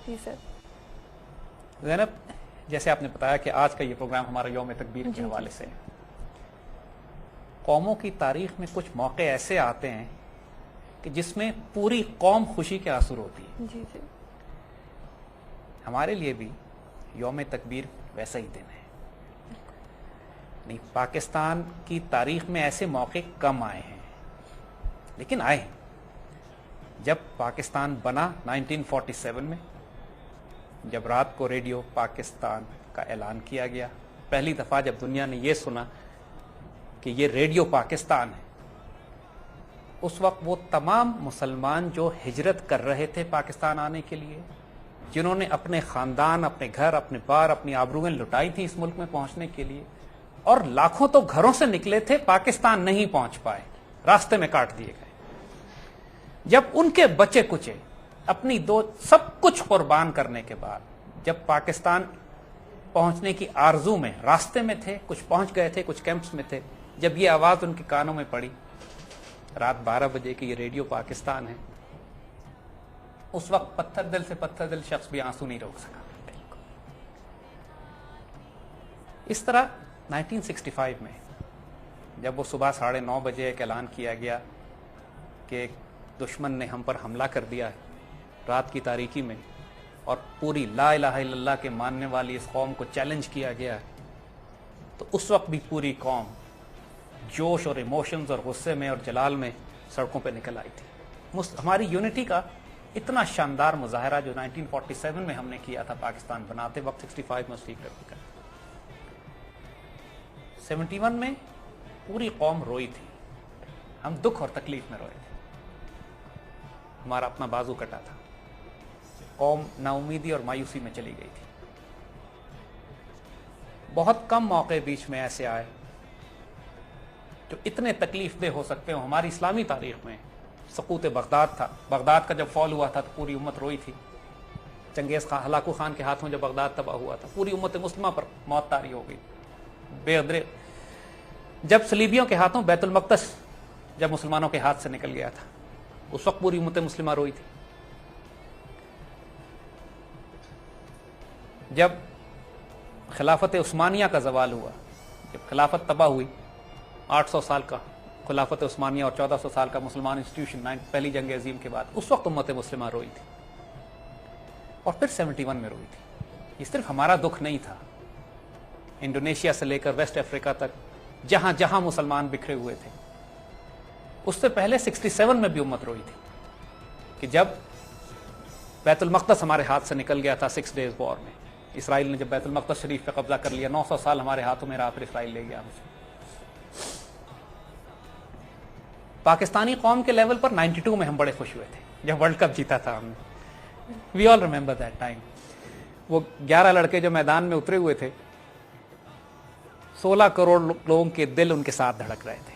جی سر. زینب، جیسے آپ نے بتایا کہ آج کا یہ پروگرام ہمارا یوم تکبیر کے حوالے سے ہے. قوموں کی تاریخ میں کچھ موقع ایسے آتے ہیں کہ جس میں پوری قوم خوشی کے آنسو ہوتی ہے. جی جی. ہمارے لیے بھی یوم تکبیر ویسا ہی دن ہے. نہیں، پاکستان کی تاریخ میں ایسے موقع کم آئے ہیں، لیکن آئے ہیں. جب پاکستان بنا 1947 میں، جب رات کو ریڈیو پاکستان کا اعلان کیا گیا، پہلی دفعہ جب دنیا نے یہ سنا کہ یہ ریڈیو پاکستان ہے، اس وقت وہ تمام مسلمان جو ہجرت کر رہے تھے پاکستان آنے کے لیے، جنہوں نے اپنے خاندان، اپنے گھر، اپنے بار، اپنی آبروئیں لٹائی تھیں اس ملک میں پہنچنے کے لیے، اور لاکھوں تو گھروں سے نکلے تھے، پاکستان نہیں پہنچ پائے، راستے میں کاٹ دیے گئے. جب ان کے بچے کچے اپنی سب کچھ قربان کرنے کے بعد جب پاکستان پہنچنے کی آرزو میں راستے میں تھے، کچھ پہنچ گئے تھے، کچھ کیمپس میں تھے، جب یہ آواز ان کے کانوں میں پڑی رات 12 بجے کہ یہ ریڈیو پاکستان ہے، اس وقت پتھر دل سے پتھر دل شخص بھی آنسو نہیں روک سکا. اس طرح 1965 میں جب وہ صبح 9:30 بجے ایک اعلان کیا گیا کہ دشمن نے ہم پر حملہ کر دیا ہے رات کی تاریکی میں، اور پوری لا الہ الا اللہ کے ماننے والی اس قوم کو چیلنج کیا گیا ہے، تو اس وقت بھی پوری قوم جوش اور ایموشنز اور غصے میں اور جلال میں سڑکوں پہ نکل آئی تھی. ہماری یونٹی کا اتنا شاندار مظاہرہ جو 1947 میں ہم نے کیا تھا پاکستان بناتے وقت، 65 میں اس کی ریپلیکا. 71 میں پوری قوم روئی تھی، ہم دکھ اور تکلیف میں روئے تھے، ہمارا اپنا بازو کٹا تھا، قوم نا امیدی اور مایوسی میں چلی گئی تھی. بہت کم موقع بیچ میں ایسے آئے جو اتنے تکلیف دہ ہو سکتے ہوں. ہماری اسلامی تاریخ میں سقوط بغداد تھا، بغداد کا جب فال ہوا تھا تو پوری امت روئی تھی. چنگیز خان، ہلاکو خان کے ہاتھوں جب بغداد تباہ ہوا تھا، پوری امت مسلمہ پر موت طاری ہو گئی بے قدرے. جب صلیبیوں کے ہاتھوں بیت المقدس جب مسلمانوں کے ہاتھ سے نکل گیا تھا، اس وقت پوری امت مسلمہ روئی تھی. جب خلافت عثمانیہ کا زوال ہوا، جب خلافت تباہ ہوئی، 800 سال کا خلافت عثمانیہ اور 1400 سال کا مسلمان انسٹیٹیوشن پہلی جنگ عظیم کے بعد، اس وقت امت مسلمہ روئی تھی، اور پھر 71 میں روئی تھی. یہ صرف ہمارا دکھ نہیں تھا، انڈونیشیا سے لے کر ویسٹ افریقہ تک جہاں جہاں مسلمان بکھرے ہوئے تھے. اس سے پہلے 67 میں بھی امت روئی تھی کہ جب بیت المقدس ہمارے ہاتھ سے نکل گیا تھا 6 ڈیز وار میں. اسرائیل نے جب بیت المقدس شریف پہ قبضہ کر لیا، 900 سال ہمارے ہاتھوں میں رہا، پھر اسرائیل لے گیا ہم سے. پاکستانی قوم کے لیول پر 92 میں ہم بڑے خوش ہوئے تھے جب ورلڈ کپ جیتا تھا ہم نے. وی آل ریمبر دیٹ ٹائم. وہ 11 لڑکے جو میدان میں اترے ہوئے تھے، 16 کروڑ لوگوں کے دل ان کے ساتھ دھڑک رہے تھے.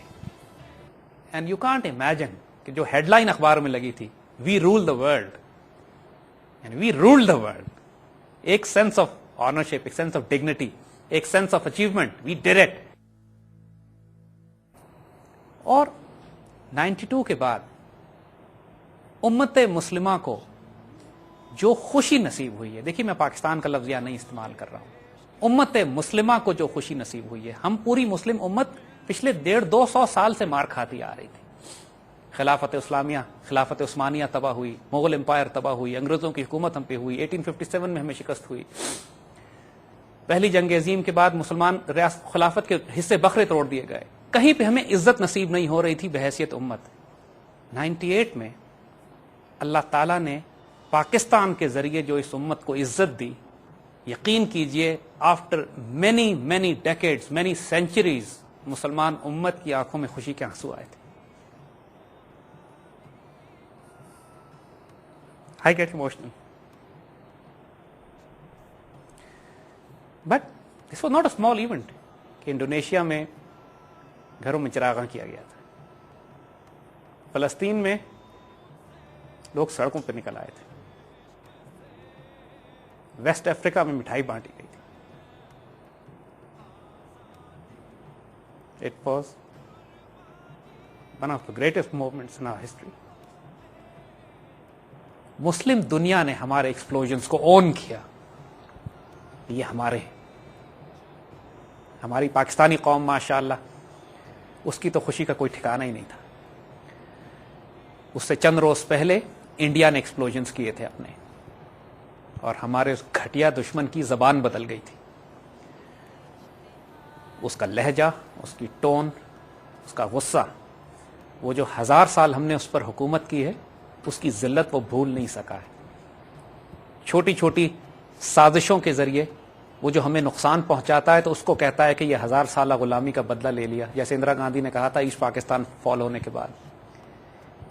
اینڈ یو کانٹ امیجن کہ جو ہیڈ لائن اخبار میں لگی تھی، we rule the world, and we rule the world. ایک سینس آف آنرشپ، ایک سینس آف ڈگنیٹی، ایک sense of achievement, we did it. اور 92 کے بعد امت مسلمہ کو جو خوشی نصیب ہوئی ہے، دیکھیے میں پاکستان کا لفظ یہاں نہیں استعمال کر رہا ہوں، امت مسلمہ کو جو خوشی نصیب ہوئی ہے. ہم پوری مسلم امت پچھلے 150-200 سال سے مار کھاتی آ رہی تھی. خلافت اسلامیہ، خلافت عثمانیہ تباہ ہوئی، مغل امپائر تباہ ہوئی، انگریزوں کی حکومت ہم پہ ہوئی، 1857 میں ہمیں شکست ہوئی. پہلی جنگ عظیم کے بعد مسلمان خلافت کے حصے بکھرے توڑ دیے گئے، کہیں پہ ہمیں عزت نصیب نہیں ہو رہی تھی بحیثیت امت. 98 میں اللہ تعالیٰ نے پاکستان کے ذریعے جو اس امت کو عزت دی، یقین کیجئے after many many decades, many centuries, مسلمان امت کی آنکھوں میں خوشی کے آنسو آئے تھے. I get emotional. But this was not a small event کہ انڈونیشیا میں گھروں میں چراغاں کیا گیا تھا، فلسطین میں لوگ سڑکوں پہ نکل آئے تھے، ویسٹ افریقہ میں مٹھائی بانٹی گئی تھی. It was one of the greatest moments in our history. مسلم دنیا نے ہمارے ایکسپلوژنز کو اون کیا. یہ ہمارے ہیں. ہماری پاکستانی قوم ماشاءاللہ اس کی تو خوشی کا کوئی ٹھکانہ ہی نہیں تھا. اس سے چند روز پہلے انڈیا نے ایکسپلوژنز کیے تھے اپنے, اور ہمارے اس گھٹیا دشمن کی زبان بدل گئی تھی. اس کا لہجہ, اس کی ٹون, اس کا غصہ, وہ جو 1000 سال ہم نے اس پر حکومت کی ہے اس کی ذلت وہ بھول نہیں سکا ہے. چھوٹی چھوٹی سازشوں کے ذریعے وہ جو ہمیں نقصان پہنچاتا ہے تو اس کو کہتا ہے کہ یہ 1000 سالہ غلامی کا بدلہ لے لیا, جیسے اندرا گاندھی نے کہا تھا ایسٹ پاکستان فال ہونے کے بعد.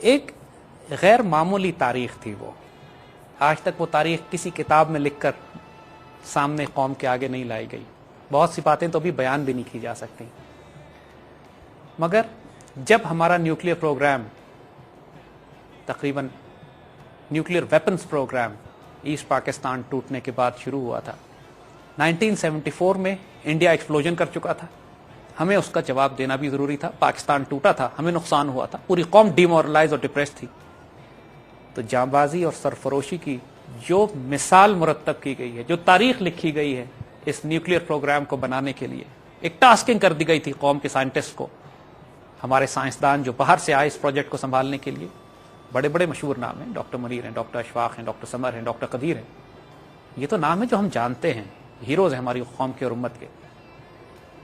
ایک غیر معمولی تاریخ تھی وہ. آج تک وہ تاریخ کسی کتاب میں لکھ کر سامنے قوم کے آگے نہیں لائی گئی. بہت سی باتیں تو ابھی بیان بھی نہیں کی جا سکتی. مگر جب ہمارا نیوکلیر پروگرام, تقریباً nuclear weapons program east Pakistan ٹوٹنے کے بعد شروع ہوا تھا, 1974 میں انڈیا ایکسپلوژن کر چکا تھا. ہمیں اس کا جواب دینا بھی ضروری تھا. پاکستان ٹوٹا تھا, ہمیں نقصان ہوا تھا, پوری قوم ڈیمورلائز اور ڈپریس تھی. تو جانبازی اور سرفروشی کی جو مثال مرتب کی گئی ہے, جو تاریخ لکھی گئی ہے اس نیوکلیر پروگرام کو بنانے کے لیے, ایک ٹاسکنگ کر دی گئی تھی قوم کے سائنٹسٹ کو. ہمارے سائنسدان جو باہر سے آئے اس پروجیکٹ کو سنبھالنے کے لیے, بڑے بڑے مشہور نام ہیں, ڈاکٹر منیر ہیں, ڈاکٹر اشفاق ہیں, ڈاکٹر سمر ہیں, ڈاکٹر قدیر ہیں. یہ تو نام ہے جو ہم جانتے ہیں, ہیروز ہیں ہماری قوم کے اور امت کے.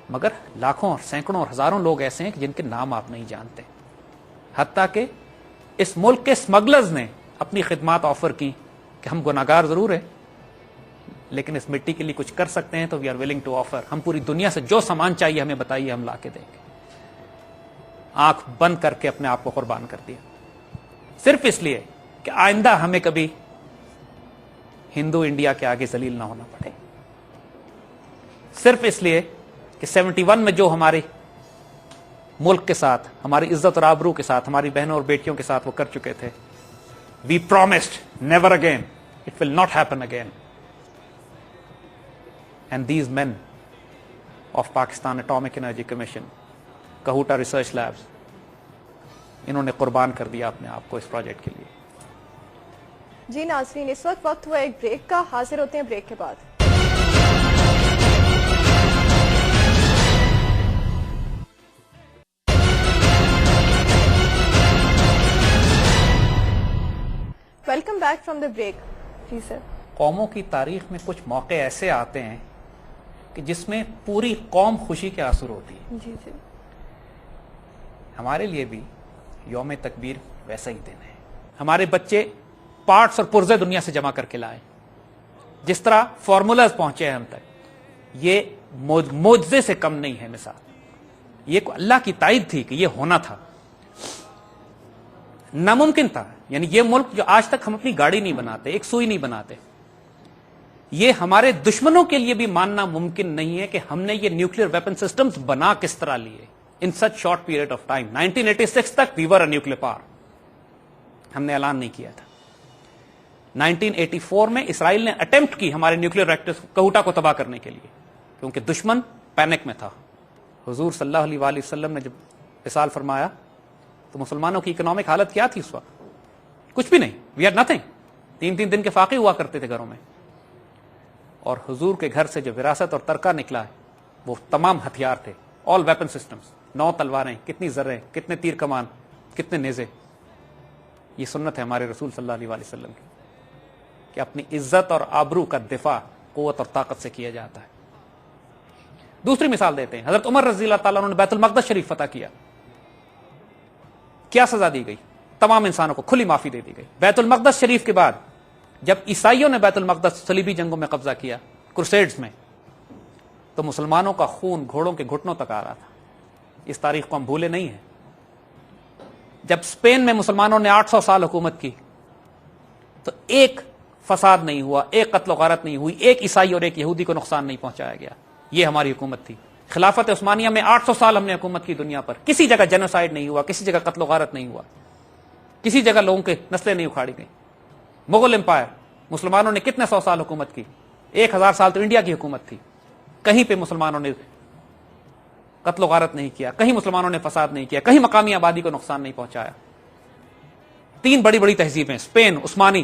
مگر لاکھوں اور سینکڑوں اور ہزاروں لوگ ایسے ہیں جن کے نام آپ نہیں جانتے. حتیٰ کہ اس ملک کے اسمگلرز نے اپنی خدمات آفر کی کہ ہم گناہگار ضرور ہیں لیکن اس مٹی کے لیے کچھ کر سکتے ہیں, تو we are willing to offer. ہم پوری دنیا سے جو سامان چاہیے ہمیں بتائیے, ہم لا کے دیں گے. آنکھ بند کر کے اپنے آپ کو قربان کر دیا, صرف اس لیے کہ آئندہ ہمیں کبھی ہندو انڈیا کے آگے ذلیل نہ ہونا پڑے. صرف اس لیے کہ 71 میں جو ہمارے ملک کے ساتھ, ہماری عزت اور آبرو کے ساتھ, ہماری بہنوں اور بیٹیوں کے ساتھ وہ کر چکے تھے, we promised never again, it will not happen again. And these men of Pakistan atomic energy commission, Kahuta research labs, انہوں نے قربان کر دیا اپنے آپ کو اس پروجیکٹ کے لیے. جی ناظرین, اس وقت ہوا ایک بریک کا, حاضر ہوتے ہیں بریک کے بعد. Welcome back from the break. جی سر. قوموں کی تاریخ میں کچھ موقع ایسے آتے ہیں کہ جس میں پوری قوم خوشی کے آنسو ہوتی ہے. جی جی. ہمارے لیے بھی یوم تکبیر ویسا ہی دن ہے. ہمارے بچے پارٹس اور پرزے دنیا سے جمع کر کے لائے, جس طرح فارمولاز پہنچے ہیں ہم تک, یہ معجزے سے کم نہیں ہے. مثال یہ اللہ کی تائید تھی کہ یہ ہونا تھا, ناممکن تھا. یعنی یہ ملک جو آج تک ہم اپنی گاڑی نہیں بناتے, ایک سوئی نہیں بناتے, یہ ہمارے دشمنوں کے لیے بھی ماننا ممکن نہیں ہے کہ ہم نے یہ نیوکلیر ویپن سسٹمز بنا کس طرح لیے ان سچ شارٹ پیریڈ آف ٹائم. 1986 تک وی ور اے نیوکلیر پاور, ہم نے اعلان نہیں کیا تھا. 1984 میں اسرائیل نے اٹیمپٹ کی ہمارے نیوکلیر ریکٹرز کہوٹا کو تباہ کرنے کے لیے, کیونکہ دشمن پینک میں تھا. حضور صلی اللہ علیہ وآلہ وسلم نے جب وصال فرمایا تو مسلمانوں کی اکنامک حالت کیا تھی اس وقت؟ کچھ بھی نہیں, وی آر نتھنگ. 3 دن کے فاقے ہوا کرتے تھے گھروں میں. اور حضور کے گھر سے جو وراثت اور ترکہ نکلا ہے وہ تمام ہتھیار تھے, آل ویپن سسٹمز, 9 تلواریں, کتنی زریں, کتنے تیر کمان, کتنے نیزے. یہ سنت ہے ہمارے رسول صلی اللہ علیہ وآلہ وسلم کی کہ اپنی عزت اور آبرو کا دفاع قوت اور طاقت سے کیا جاتا ہے. دوسری مثال دیتے ہیں, حضرت عمر رضی اللہ تعالیٰ عنہ نے بیت المقدس شریف فتح کیا, کیا سزا دی گئی؟ تمام انسانوں کو کھلی معافی دے دی گئی. بیت المقدس شریف کے بعد جب عیسائیوں نے بیت المقدس صلیبی جنگوں میں قبضہ کیا, کروسیڈز میں, تو مسلمانوں کا خون گھوڑوں کے گھٹنوں تک آ رہا تھا. اس تاریخ کو ہم بھولے نہیں ہیں. جب اسپین میں مسلمانوں نے 800 سال حکومت کی تو ایک فساد نہیں ہوا, ایک قتل و غارت نہیں ہوئی, ایک عیسائی اور ایک یہودی کو نقصان نہیں پہنچایا گیا. یہ ہماری حکومت تھی. خلافت عثمانیہ میں 800 سال ہم نے حکومت کی دنیا پر, کسی جگہ جینوسائیڈ نہیں ہوا, کسی جگہ قتل و غارت نہیں ہوا, کسی جگہ لوگوں کے نسلیں نہیں اکھاڑی گئیں. مغل امپائر, مسلمانوں نے کتنے 100 سال حکومت کی, 1000 سال تو انڈیا کی حکومت تھی. کہیں پہ مسلمانوں نے قتل و غارت نہیں کیا, کہیں مسلمانوں نے فساد نہیں کیا, کہیں مقامی آبادی کو نقصان نہیں پہنچایا. 3 بڑی بڑی تہذیبیں, اسپین, عثمانی,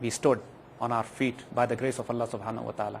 We stood on our feet by the grace of Allah subhanahu wa ta'ala.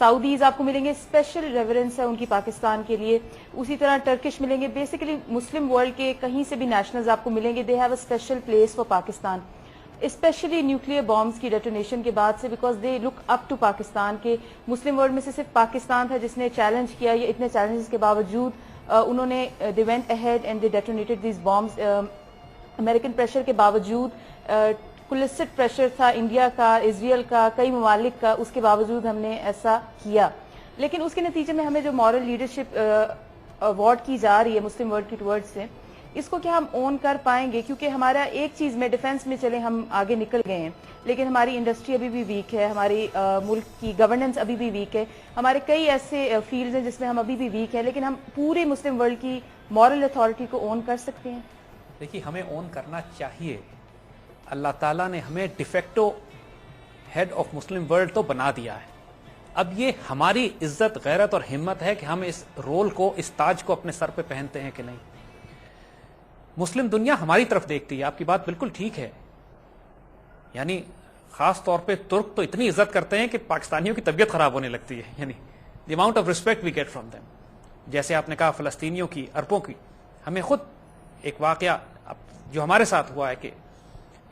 Saudis آپ کو ملیں گے، اسپیشل ریورنس ہے ان کی پاکستان کے لیے. اسی طرح ٹرکش ملیں گے. بیسیکلی مسلم ورلڈ کے کہیں سے بھی نیشنلز آپ کو ملیں گے، they have a special place for Pakistan, especially nuclear bombs کی ڈیٹونیشن کے بعد سے، because they look up to Pakistan. کے مسلم ورلڈ میں سے صرف پاکستان تھا جس نے چیلنج کیا. یہ اتنے چیلنجز کے باوجود انہوں نے they went ahead and they detonated these bombs. American pressure کے باوجود، کلسٹ پریشر تھا انڈیا کا، اسرائیل کا، کئی ممالک کا، اس کے باوجود ہم نے ایسا کیا. لیکن اس کے نتیجے میں ہمیں جو مورل لیڈرشپ اوارڈ کی جا رہی ہے مسلم ورلڈ کی ٹورڈ سے، اس کو کیا ہم اون کر پائیں گے؟ کیونکہ ہمارا ایک چیز میں ڈیفنس میں چلے ہم آگے نکل گئے ہیں، لیکن ہماری انڈسٹری ابھی بھی ویک ہے، ہماری ملک کی گورننس ابھی بھی ویک ہے، ہمارے کئی ایسے فیلڈز ہیں جس میں ہم ابھی بھی ویک ہیں. لیکن ہم پوری مسلم ورلڈ کی مورل اتھارٹی کو اون کر سکتے ہیں؟ دیکھیے، ہمیں اون کرنا چاہیے. اللہ تعالیٰ نے ہمیں de facto head of Muslim world تو بنا دیا ہے. اب یہ ہماری عزت، غیرت اور ہمت ہے کہ ہم اس رول کو، اس تاج کو اپنے سر پہ پہنتے ہیں کہ نہیں. مسلم دنیا ہماری طرف دیکھتی ہے، آپ کی بات بالکل ٹھیک ہے. یعنی خاص طور پہ ترک تو اتنی عزت کرتے ہیں کہ پاکستانیوں کی طبیعت خراب ہونے لگتی ہے. یعنی the amount of respect we get from them. جیسے آپ نے کہا فلسطینیوں کی، عربوں کی. ہمیں خود ایک واقعہ جو ہمارے ساتھ ہوا ہے کہ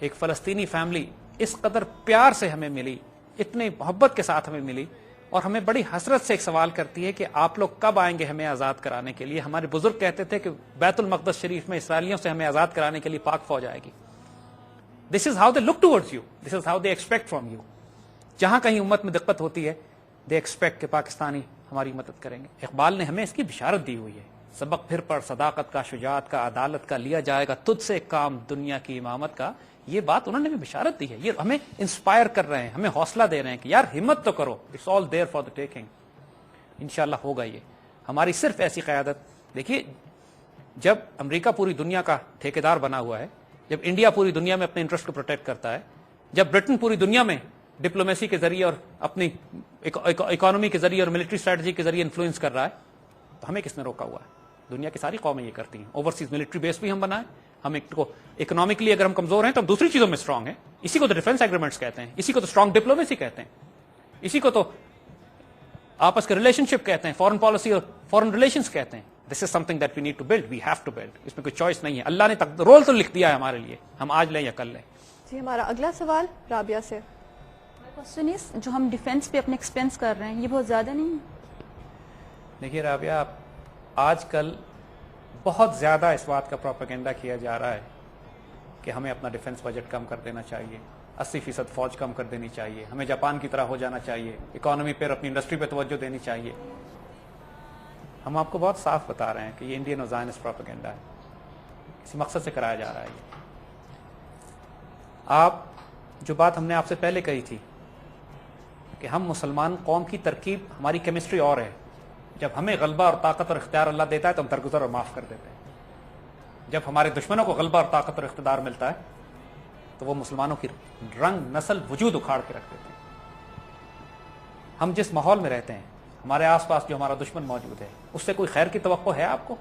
ایک فلسطینی فیملی اس قدر پیار سے ہمیں ملی، اتنے محبت کے ساتھ ہمیں ملی، اور ہمیں بڑی حسرت سے ایک سوال کرتی ہے کہ آپ لوگ کب آئیں گے ہمیں آزاد کرانے کے لیے. ہمارے بزرگ کہتے تھے کہ بیت المقدس شریف میں اسرائیلیوں سے ہمیں آزاد کرانے کے لیے پاک فوج آئے گی. This is how they look towards you, this is how they expect from you. جہاں کہیں امت میں دقت ہوتی ہے، دے ایکسپیکٹ کہ پاکستانی ہماری مدد کریں گے. اقبال نے ہمیں اس کی بشارت دی ہوئی ہے. سبق پھر پڑھ صداقت کا، شجاعت کا، عدالت کا، لیا جائے گا تجھ سے کام دنیا کی امامت کا. یہ بات انہوں نے بھی بشارت دی ہے. یہ ہمیں انسپائر کر رہے ہیں، ہمیں حوصلہ دے رہے ہیں کہ یار ہمت تو کرو، it's all there for the taking. انشاءاللہ ہوگا. یہ ہماری صرف ایسی قیادت. دیکھیے، جب امریکہ پوری دنیا کا ٹھیکیدار بنا ہوا ہے، جب انڈیا پوری دنیا میں اپنے انٹرسٹ کو پروٹیکٹ کرتا ہے، جب برٹن پوری دنیا میں ڈپلومیسی کے ذریعے اور اپنی اکانومی کے ذریعے اور ملٹری اسٹریٹجی کے ذریعے انفلوئنس کر رہا ہے، تو ہمیں کس نے روکا ہوا ہے؟ دنیا کی ساری قومیں یہ کرتی ہیں. اوورسیز ملٹری بیس بھی ہم بنائیں. ہم ایک کو اکنامکلی اگر ہم کمزور ہیں تو ہم دوسری چیزوں میں اسٹرانگ ہیں. اسی کو تو ڈیفنس ایگریمنٹس کہتے ہیں، اسی کو تو اسٹرانگ ڈپلومیسی کہتے ہیں، اسی کو تو آپس کے ریلیشن شپ کہتے ہیں، فورن پالیسی اور فورن ریلیشنس کہتے ہیں. This is something that we need to build, we have to build. اس میں کوئی چوائس نہیں ہے. اللہ نے رول تو لکھ دیا ہے ہمارے لیے، ہم آج لیں یا کل لیں. جی، ہمارا اگلا سوال رابعہ سے. کوشچن اس جو ہم ڈیفنس پہ اپنے ایکسپینس کر رہے ہیں، یہ بہت زیادہ نہیں ہے؟ دیکھیے رابعہ، آج کل بہت زیادہ اس بات کا پروپیگنڈا کیا جا رہا ہے کہ ہمیں اپنا ڈیفنس بجٹ کم کر دینا چاہیے، 80% فوج کم کر دینی چاہیے، ہمیں جاپان کی طرح ہو جانا چاہیے، اکانومی پر، اپنی انڈسٹری پہ توجہ دینی چاہیے. ہم آپ کو بہت صاف بتا رہے ہیں کہ یہ انڈین اور زائنسٹ پروپیگنڈا ہے، کسی مقصد سے کرایا جا رہا ہے. یہ آپ جو بات ہم نے آپ سے پہلے کہی تھی کہ ہم مسلمان قوم کی ترکیب، ہماری کیمسٹری اور ہے. جب ہمیں غلبہ اور طاقت اور اختیار اللہ دیتا ہے تو ہم درگزر اور معاف کر دیتے ہیں. جب ہمارے دشمنوں کو غلبہ اور طاقت اور اقتدار ملتا ہے تو وہ مسلمانوں کی رنگ، نسل، وجود اکھاڑ کے رکھ دیتے ہیں. ہم جس ماحول میں رہتے ہیں، ہمارے آس پاس جو ہمارا دشمن موجود ہے، اس سے کوئی خیر کی توقع ہے آپ کو؟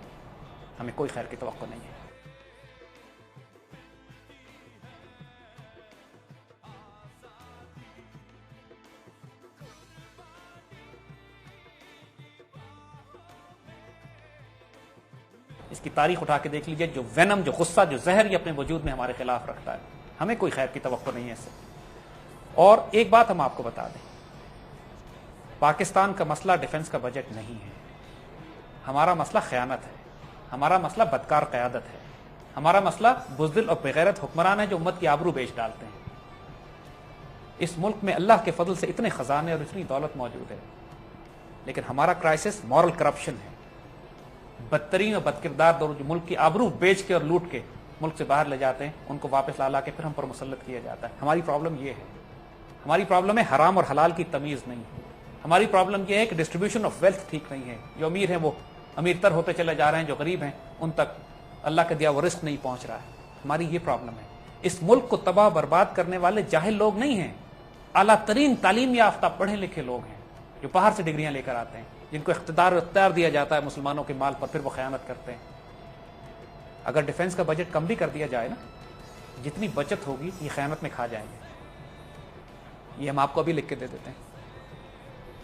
ہمیں کوئی خیر کی توقع نہیں ہے. اس کی تاریخ اٹھا کے دیکھ لیجئے، جو وینم، جو غصہ، جو زہر یہ اپنے وجود میں ہمارے خلاف رکھتا ہے. ہمیں کوئی خیر کی توقع نہیں ہے اس سے. اور ایک بات ہم آپ کو بتا دیں، پاکستان کا مسئلہ ڈیفنس کا بجٹ نہیں ہے. ہمارا مسئلہ خیانت ہے، ہمارا مسئلہ بدکار قیادت ہے، ہمارا مسئلہ بزدل اور بغیرت حکمران ہے جو امت کی آبرو بیچ ڈالتے ہیں. اس ملک میں اللہ کے فضل سے اتنے خزانے اور اتنی دولت موجود ہے، لیکن ہمارا کرائسس مورل کرپشن ہے. بدترین اور بدکردار دور جو ملک کی آبرو بیچ کے اور لوٹ کے ملک سے باہر لے جاتے ہیں، ان کو واپس لا کے پھر ہم پر مسلط کیا جاتا ہے. ہماری پرابلم یہ ہے. ہماری پرابلم ہے حرام اور حلال کی تمیز نہیں. ہماری پرابلم یہ ہے کہ ڈسٹریبیوشن آف ویلتھ ٹھیک نہیں ہے. جو امیر ہیں وہ امیر تر ہوتے چلے جا رہے ہیں، جو غریب ہیں ان تک اللہ کا دیا وہ رزق نہیں پہنچ رہا ہے. ہماری یہ پرابلم ہے. اس ملک کو تباہ برباد کرنے والے جاہل لوگ نہیں ہیں، اعلیٰ ترین تعلیم یافتہ پڑھے لکھے لوگ ہیں جو باہر سے ڈگریاں لے کر آتے ہیں، جن کو اختیار دیا جاتا ہے مسلمانوں کے مال پر، پھر وہ خیانت کرتے ہیں. اگر ڈیفنس کا بجٹ کم بھی کر دیا جائے نا، جتنی بچت ہوگی یہ خیانت میں کھا جائیں گے. یہ ہم آپ کو ابھی لکھ کے دے دیتے ہیں.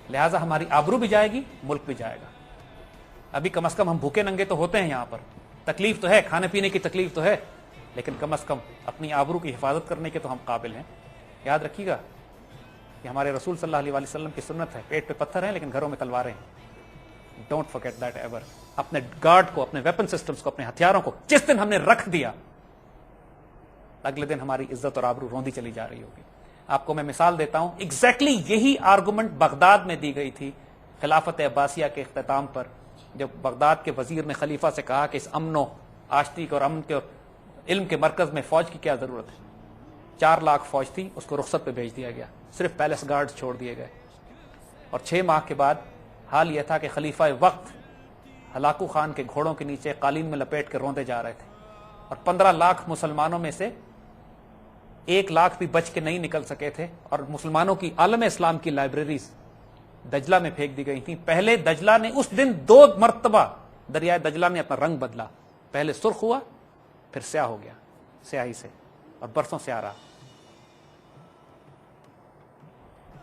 لہٰذا ہماری آبرو بھی جائے گی, ملک بھی جائے گا. ابھی کم از کم ہم بھوکے ننگے تو ہوتے ہیں یہاں پر, تکلیف تو ہے, کھانے پینے کی تکلیف تو ہے, لیکن کم از کم اپنی آبرو کی حفاظت کرنے کے تو ہم قابل ہیں. یاد رکھیے گا کہ ہمارے رسول صلی اللہ علیہ وسلم کی سنت ہے, پیٹ پہ پتھر ہیں لیکن گھروں میں تلواریں ہیں. Don't forget that ever. اپنے گارڈ کو, اپنے ویپن سسٹمز کو, اپنے ہتھیاروں کو جس دن ہم نے رکھ دیا, اگلے دن ہماری عزت اور آبرو روندی چلی جا رہی ہوگی. آپ کو میں مثال دیتا ہوں, ایگزیکٹلی یہی آرگومنٹ بغداد میں دی گئی تھی خلافت عباسیہ کے اختتام پر, جب بغداد کے وزیر نے خلیفہ سے کہا کہ اس امن و آشتی اور امن کے علم کے مرکز میں فوج کی کیا ضرورت ہے. 4 لاکھ فوج تھی, اس کو رخصت پہ بھیج دیا گیا, صرف پیلس گارڈ چھوڑ دیے گئے. اور 6 ماہ کے بعد حال یہ تھا کہ خلیفہ وقت ہلاکو خان کے گھوڑوں کے نیچے قالین میں لپیٹ کے روندے جا رہے تھے, اور 15 لاکھ مسلمانوں میں سے 1 لاکھ بھی بچ کے نہیں نکل سکے تھے, اور مسلمانوں کی عالم اسلام کی لائبریریز دجلہ میں پھینک دی گئی تھیں. پہلے دجلہ نے اس دن 2 مرتبہ دریائے دجلہ نے اپنا رنگ بدلا, پہلے سرخ ہوا پھر سیاہ ہو گیا سیاہی سے, اور برسوں سے آ رہا.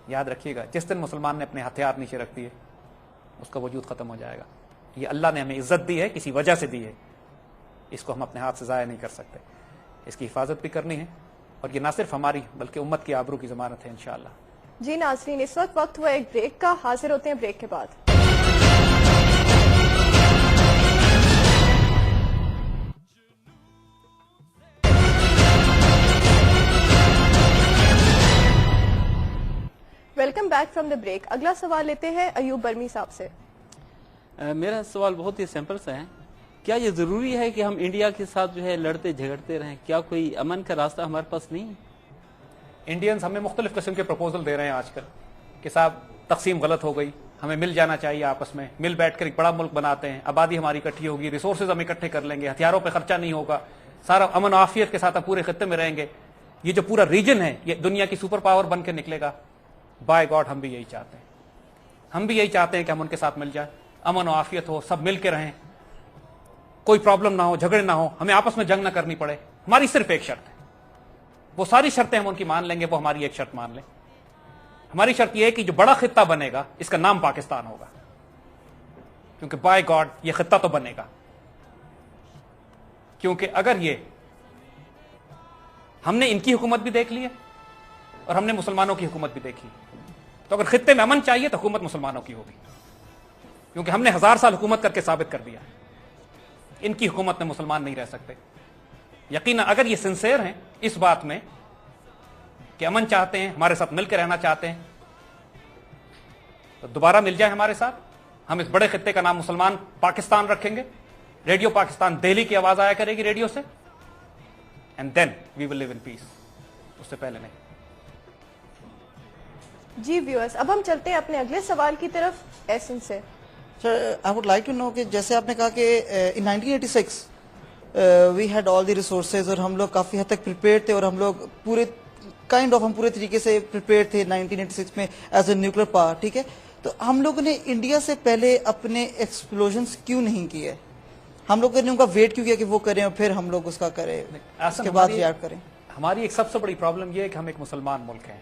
یاد رکھیے گا, جس دن مسلمان نے اپنے ہتھیار نیچے رکھ دیے اس کا وجود ختم ہو جائے گا. یہ اللہ نے ہمیں عزت دی ہے, کسی وجہ سے دی ہے, اس کو ہم اپنے ہاتھ سے ضائع نہیں کر سکتے. اس کی حفاظت بھی کرنی ہے, اور یہ نہ صرف ہماری بلکہ امت کی آبرو کی ضمانت ہے انشاءاللہ. جی ناظرین, اس وقت ہوا ایک بریک کا, حاضر ہوتے ہیں بریک کے بعد. Welcome back from the break. اگلا سوال لیتے ہیں ایوب برمی صاحب سے. میرا سوال بہت ہی سمپل سا ہے. کیا یہ ضروری ہے کہ ہم انڈیا کے ساتھ جو ہے لڑتے جھگڑتے رہیں؟ کیا کوئی امن کا راستہ ہمارے پاس نہیں؟ انڈینز ہمیں مختلف قسم کے پروپوزل دے رہے ہیں آج کل کہ صاحب تقسیم غلط ہو گئی, ہمیں مل جانا چاہیے, آپس میں مل بیٹھ کر ایک بڑا ملک بناتے ہیں, آبادی ہماری اکٹھی ہوگی, ریسورسز ہم اکٹھے کر لیں گے, ہتھیاروں پہ خرچہ نہیں ہوگا, سارا امن و عافیت کے ساتھ ہم پورے خطے میں رہیں گے, یہ جو پورا ریجن ہے یہ دنیا کی سپر پاور بن کے نکلے گا. بائی گاڈ ہم بھی یہی چاہتے ہیں, ہم بھی یہی چاہتے ہیں کہ ہم ان کے ساتھ مل جائیں, امن و عافیت ہو, سب مل کے رہیں, کوئی پرابلم نہ ہو, جھگڑے نہ ہو, ہمیں آپس میں جنگ نہ کرنی پڑے. ہماری صرف ایک شرط ہے, وہ ساری شرطیں ہم ان کی مان لیں گے, وہ ہماری ایک شرط مان لیں. ہماری شرط یہ ہے کہ جو بڑا خطہ بنے گا اس کا نام پاکستان ہوگا, کیونکہ بائی گاڈ یہ خطہ تو بنے گا. کیونکہ اگر یہ ہم نے ان کی حکومت بھی دیکھ لی ہے اور ہم نے مسلمانوں کی حکومت بھی دیکھی, تو اگر خطے میں امن چاہیے تو حکومت مسلمانوں کی ہوگی, کیونکہ ہم نے 1000 سال حکومت کر کے ثابت کر دیا ان کی حکومت میں مسلمان نہیں رہ سکتے. یقینا اگر یہ سنسیئر ہیں اس بات میں کہ امن چاہتے ہیں, ہمارے ساتھ مل کے رہنا چاہتے ہیں, تو دوبارہ مل جائے ہمارے ساتھ. ہم اس بڑے خطے کا نام مسلمان پاکستان رکھیں گے, ریڈیو پاکستان دہلی کی آواز آیا کرے گی ریڈیو سے, اینڈ دین وی ول لیو ان پیس, اس سے پہلے نہیں. جی ویورز, اب ہم چلتے ہیں اپنے اگلے سوال کی طرف. ایسن سے sir, I would like to know کہ جیسے آپ نے کہا کہ ان 1986 we had all the resources, اور ہم لوگ کافی حد تک پریپیئر تھے, اور ہم لوگ پورے ہم پورے طریقے سے پریپیئر تھے 1986 میں ایز اے نیوکلیر پاور, ٹھیک ہے. تو ہم لوگوں نے انڈیا سے پہلے اپنے ایکسپلوژنس کیوں نہیں کیے؟ ہم لوگوں نے ان کا ویٹ کیوں کیا کہ وہ کریں اور پھر ہم لوگ اس کا کریں, اس کے بعد ریئیکٹ کریں؟ ہماری ایک سب سے بڑی پرابلم یہ ہے کہ ہم ایک مسلمان ملک ہیں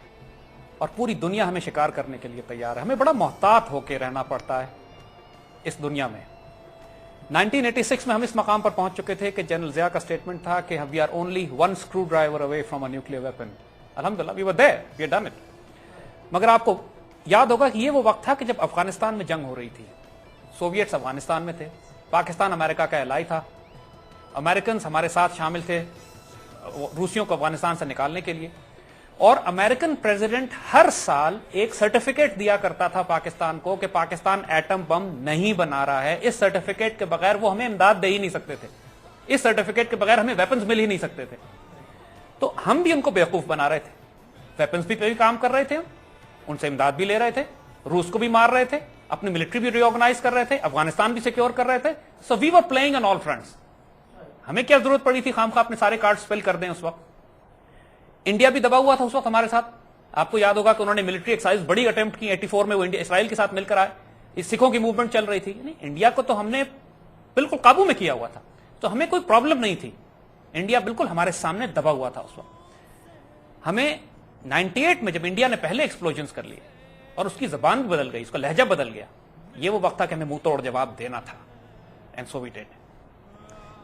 اور پوری دنیا ہمیں شکار کرنے کے لیے تیار ہے. ہمیں بڑا محتاط ہو کے رہنا پڑتا ہے اس دنیا میں. 1986 میں ہم اس مقام پر پہنچ چکے تھے کہ جنرل ضیاء کا سٹیٹمنٹ تھا کہ we are only one screwdriver away from a nuclear weapon. الحمدللہ we were there, we had done it. مگر آپ کو یاد ہوگا کہ یہ وہ وقت تھا کہ جب افغانستان میں جنگ ہو رہی تھی. سوویٹس افغانستان میں تھے, پاکستان امریکہ کا الائی تھا, امریکنز ہمارے ساتھ شامل تھے روسیوں کو افغانستان سے نکالنے کے لیے, اور امریکن پریزیڈنٹ ہر سال ایک سرٹیفکیٹ دیا کرتا تھا پاکستان کو کہ پاکستان ایٹم بم نہیں بنا رہا ہے. اس سرٹیفکیٹ کے بغیر وہ ہمیں امداد دے ہی نہیں سکتے تھے, اس سرٹیفکیٹ کے بغیر ہمیں ویپنز مل ہی نہیں سکتے تھے. تو ہم بھی ان کو بیوقوف بنا رہے تھے, ویپنز بھی پہ بھی کام کر رہے تھے, ان سے امداد بھی لے رہے تھے, روس کو بھی مار رہے تھے, اپنی ملٹری بھی ری آرگنائز کر رہے تھے, افغانستان بھی سیکیور کر رہے تھے. سو وی ور پلئنگ آن آل فرنٹس. ہمیں کیا ضرورت پڑی تھی خام خواہ اپنے سارے کارڈ سپیل کر دیں. اس وقت انڈیا بھی دبا ہوا تھا اس وقت ہمارے ساتھ. آپ کو یاد ہوگا کہ انہوں نے ملٹری ایکسرسائز بڑی اٹمپٹ کی 84 میں, وہ اسرائیل کے ساتھ مل کر آئے, اس سکھوں کی موومنٹ چل رہی تھی. انڈیا کو تو ہم نے بالکل قابو میں کیا ہوا تھا, تو ہمیں کوئی پرابلم نہیں تھی. انڈیا بالکل ہمارے سامنے دبا ہوا تھا اس وقت. ہمیں 98 میں جب انڈیا نے پہلے ایکسپلوژنز کر لیے اور اس کی زبان بھی بدل گئی, اس کا لہجہ بدل گیا. یہ وہ وقت تھا کہ ہمیں منہ توڑ جواب دینا تھا. And so we did.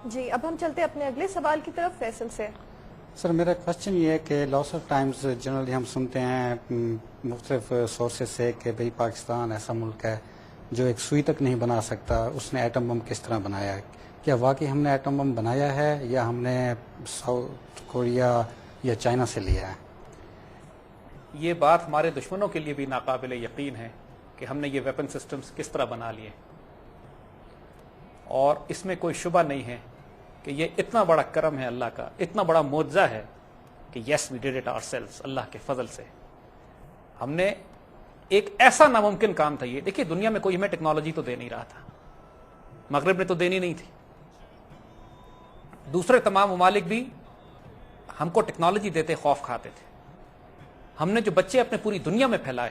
جی اب ہم چلتے ہیں اپنے اگلے سوال کی طرف, فیصل سے. سر میرا کوشچن یہ ہے کہ لاس آف ٹائمز جنرلی ہم سنتے ہیں مختلف سورسز سے کہ بھئی پاکستان ایسا ملک ہے جو ایک سوئی تک نہیں بنا سکتا, اس نے ایٹم بم کس طرح بنایا ہے. کیا واقعی ہم نے ایٹم بم بنایا ہے یا ہم نے ساؤتھ کوریا یا چائنا سے لیا ہے؟ یہ بات ہمارے دشمنوں کے لیے بھی ناقابل یقین ہے کہ ہم نے یہ ویپن سسٹمز کس طرح بنا لیے, اور اس میں کوئی شبہ نہیں ہے کہ یہ اتنا بڑا کرم ہے اللہ کا, اتنا بڑا معجزہ ہے کہ یس وی ڈیڈ اٹ آور سیلفز. اللہ کے فضل سے ہم نے ایک ایسا ناممکن کام تھا. یہ دیکھیے دنیا میں کوئی ہمیں ٹیکنالوجی تو دے نہیں رہا تھا, مغرب نے تو دینی نہیں تھی, دوسرے تمام ممالک بھی ہم کو ٹیکنالوجی دیتے خوف کھاتے تھے. ہم نے جو بچے اپنے پوری دنیا میں پھیلائے,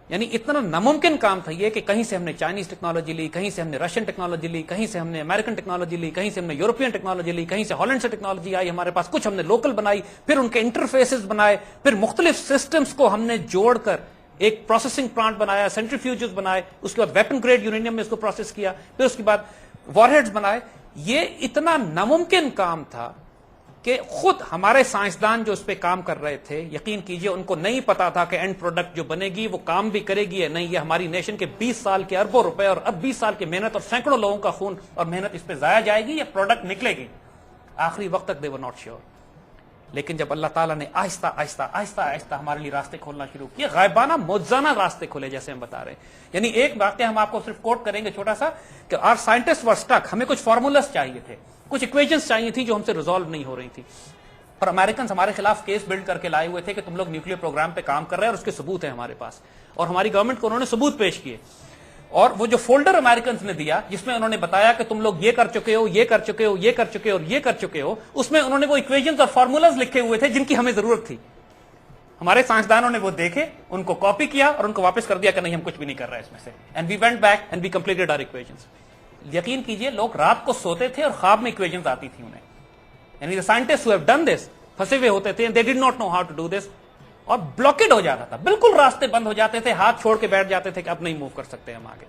یعنی اتنا ناممکن کام تھا یہ کہ کہیں سے ہم نے چائنیز ٹیکنالوجی لی, کہیں سے ہم نے رشین ٹیکنالوجی لی, کہیں سے ہم نے امریکن ٹیکنالوجی لی, کہیں سے ہم نے یورپین ٹیکنالوجی لی, کہیں سے ہالینڈ سے ٹیکنالوجی آئی ہمارے پاس, کچھ ہم نے لوکل بنائی, پھر ان کے انٹرفیسز بنائے, پھر مختلف سسٹمز کو ہم نے جوڑ کر ایک پروسیسنگ پلانٹ بنایا, سینٹریفیوجز بنائے, اس کے بعد ویپن گریڈ یورینیم میں اس کو پروسیس کیا, پھر اس کے بعد وار ہیڈز بنائے. یہ اتنا ناممکن کام تھا کہ خود ہمارے سائنسدان جو اس پہ کام کر رہے تھے, یقین کیجئے ان کو نہیں پتا تھا کہ اینڈ پروڈکٹ جو بنے گی وہ کام بھی کرے گی یا نہیں. یہ ہماری نیشن کے 20 سال کے اربوں روپے اور اب 20 سال کی محنت اور سینکڑوں لوگوں کا خون اور محنت اس پہ ضائع جائے گی یا پروڈکٹ نکلے گی. آخری وقت تک دے ور ناٹ شیور. لیکن جب اللہ تعالیٰ نے آہستہ آہستہ آہستہ آہستہ ہمارے لیے راستے کھولنا شروع کیے, غائبانہ معجزانہ راستے کھولے جیسے ہم بتا رہے ہیں. یعنی ایک واقعہ ہم آپ کو صرف کوٹ کریں گے چھوٹا سا, کہ آر سائنٹسٹ ور اسٹک, ہمیں کچھ فارمولاز چاہیے تھے, کچھ اکویشنز چاہیے تھی جو ہم سے ریزالو نہیں ہو رہی تھی, اور امریکنز ہمارے خلاف کیس بلڈ کر کے لائے ہوئے تھے کہ تم لوگ نیوکلیر پروگرام پہ کام کر رہے ہیں, اور اس کے ثبوت ہیں ہمارے پاس, اور ہماری گورنمنٹ کو انہوں نے ثبوت پیش کیے. اور وہ جو فولڈر امریکنز نے دیا جس میں انہوں نے بتایا کہ تم لوگ یہ کر چکے ہو, یہ کر چکے ہو, یہ کر چکے ہو اور یہ کر چکے ہو, اس میں انہوں نے وہ اکویشنز اور فارمولاز لکھے ہوئے تھے جن کی ہمیں ضرورت تھی. ہمارے سائنسدانوں نے وہ دیکھے, ان کو کاپی کیا اور ان کو واپس کر دیا کہ نہیں ہم کچھ بھی نہیں کر رہے اس میں سے. And we went back and we completed our equations. یقین کیجئے لوگ رات کو سوتے تھے اور خواب میں اکویشنز آتی تھی انہیں. یعنی the scientists who have done this پھنسے ہوئے ہوتے تھے, they did not know how to do this, اور بلاکڈ ہو جاتا تھا, بالکل راستے بند ہو جاتے تھے, ہاتھ چھوڑ کے بیٹھ جاتے تھے کہ اب نہیں موو کر سکتے ہم آگے.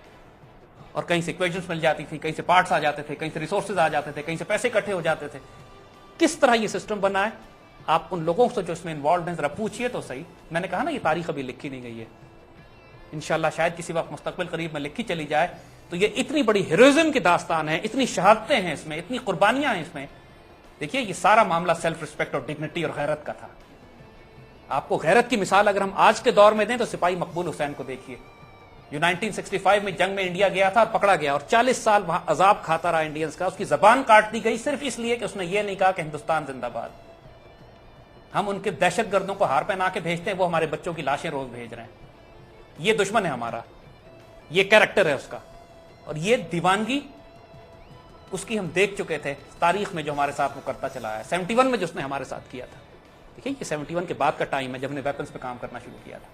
اور کہیں سے اکویشنز مل جاتی تھی, کہیں سے پارٹس آ جاتے تھے, کہیں سے ریسورسز آ جاتے تھے, کہیں سے پیسے اکٹھے ہو جاتے تھے. کس طرح یہ سسٹم بنا ہے آپ ان لوگوں سے جو اس میں انوالوڈ ہیں ذرا پوچھئے تو صحیح. میں نے کہا نا یہ تاریخ ابھی لکھی نہیں گئی ہے, انشاءاللہ شاید کسی وقت مستقبل قریب میں لکھی چلی جائے. تو یہ اتنی بڑی ہیروئزم کی داستان ہے, اتنی شہادتیں ہیں اس میں, اتنی قربانیاں ہیں اس میں. دیکھیے یہ سارا معاملہ سیلف ریسپیکٹ اور ڈگنیٹی اور غیرت کا تھا. آپ کو غیرت کی مثال اگر ہم آج کے دور میں دیں تو سپاہی مقبول حسین کو دیکھیے, جو 1965 میں جنگ میں انڈیا گیا تھا, پکڑا گیا اور 40 سال وہاں عذاب کھاتا رہا انڈینز کا. اس کی زبان کاٹ دی گئی صرف اس لیے کہ اس نے یہ نہیں کہا کہ ہندوستان زندہ باد. ہم ان کے دہشت گردوں کو ہار پہنا کے بھیجتے ہیں, وہ ہمارے بچوں کی لاشیں روز بھیج رہے ہیں. یہ دشمن ہے ہمارا, یہ کیریکٹر ہے اس کا, اور یہ دیوانگی اس کی ہم دیکھ چکے تھے تاریخ میں جو ہمارے ساتھ وہ کرتا چلا ہے. 71 میں جو اس نے ہمارے ساتھ کیا تھا. دیکھیے یہ 71 کے بعد کا ٹائم ہے جب ہم نے ویپنز پہ کام کرنا شروع کیا تھا.